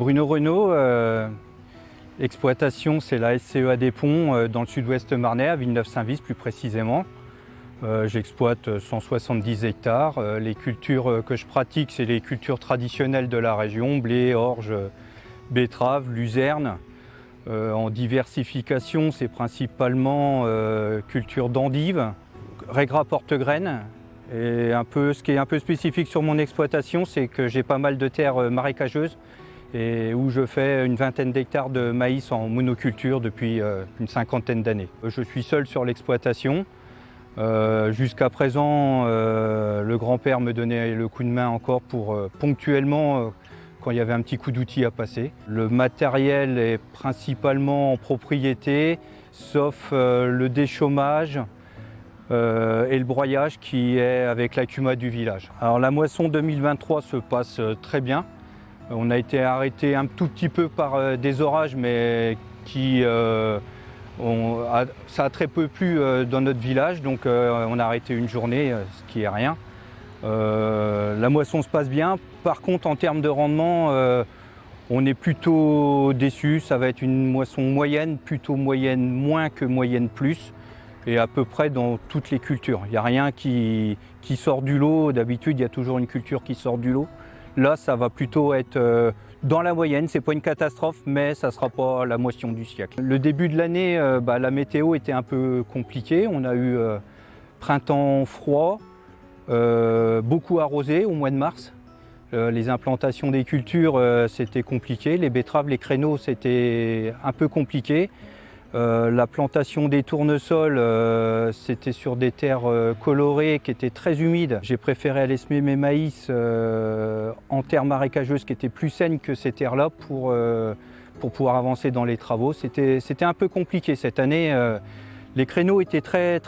Bruno Renaud, l'exploitation c'est la SCEA des Ponts dans le sud-ouest marnais, à Villeneuve-Saint-Vise plus précisément. J'exploite 170 hectares. Les cultures que je pratique, c'est les cultures traditionnelles de la région, blé, orge, betterave, luzerne. En diversification, c'est principalement culture d'endives, raigra porte-graines. Et ce qui est un peu spécifique sur mon exploitation, c'est que j'ai pas mal de terres marécageuses et où je fais une vingtaine d'hectares de maïs en monoculture depuis une cinquantaine d'années. Je suis seul sur l'exploitation. Jusqu'à présent, le grand-père me donnait le coup de main encore pour ponctuellement quand il y avait un petit coup d'outil à passer. Le matériel est principalement en propriété, sauf le déchômage et le broyage qui est avec la CUMA du village. Alors la moisson 2023 se passe très bien. On a été arrêté un tout petit peu par des orages, mais ça a très peu plu dans notre village, donc on a arrêté une journée, ce qui est rien. La moisson se passe bien. Par contre, en termes de rendement, on est plutôt déçu. Ça va être une moisson moyenne, plutôt moyenne moins que moyenne plus, et à peu près dans toutes les cultures. Il n'y a rien qui sort du lot. D'habitude, il y a toujours une culture qui sort du lot. Là, ça va plutôt être dans la moyenne. C'est pas une catastrophe, mais ça ne sera pas la moisson du siècle. Le début de l'année, la météo était un peu compliquée. On a eu printemps froid, beaucoup arrosé au mois de mars. Les implantations des cultures, c'était compliqué. Les betteraves, les créneaux, c'était un peu compliqué. La plantation des tournesols, c'était sur des terres colorées qui étaient très humides. J'ai préféré aller semer mes maïs en terres marécageuses qui étaient plus saines que ces terres-là pour pouvoir avancer dans les travaux. C'était un peu compliqué cette année. Les créneaux étaient très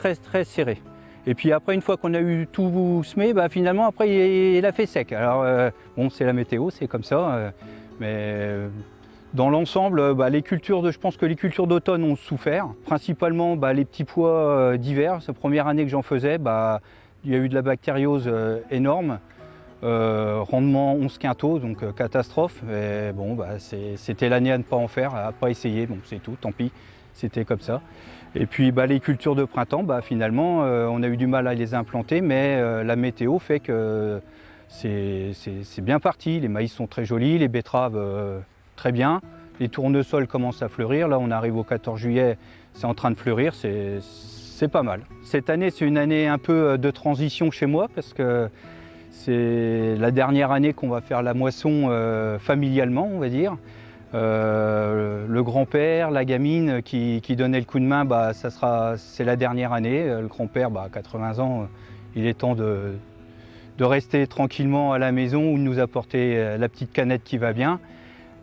serrés. Et puis après, une fois qu'on a eu tout semé, finalement, après, il a fait sec. Alors, bon, c'est la météo, c'est comme ça. Mais dans l'ensemble, je pense que les cultures d'automne ont souffert. Principalement, les petits pois d'hiver. Cette première année que j'en faisais, il y a eu de la bactériose énorme. Rendement 11 quintaux, donc catastrophe. Et bon, c'était l'année à ne pas en faire, à ne pas essayer. Bon, c'est tout, tant pis, c'était comme ça. Et puis les cultures de printemps, finalement, on a eu du mal à les implanter, mais la météo fait que c'est bien parti. Les maïs sont très jolis, les betteraves très bien. Les tournesols commencent à fleurir. Là, on arrive au 14 juillet, c'est en train de fleurir, c'est pas mal. Cette année, c'est une année un peu de transition chez moi parce que c'est la dernière année qu'on va faire la moisson familialement, on va dire. Le grand-père, la gamine qui donnait le coup de main, c'est la dernière année. Le grand-père, à 80 ans, il est temps de rester tranquillement à la maison ou de nous apporter la petite canette qui va bien.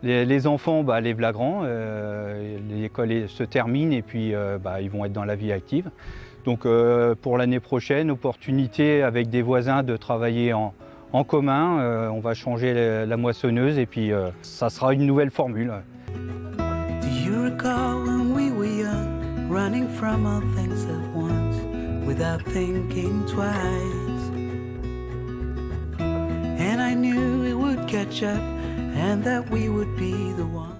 Les enfants, les vlagrants, l'école se termine et puis ils vont être dans la vie active. Donc pour l'année prochaine, opportunité avec des voisins de travailler en commun. On va changer la moissonneuse et puis ça sera une nouvelle formule. Do you recall when we were young, running from all things at once, without thinking twice? And I knew it would catch up and that we would be the one.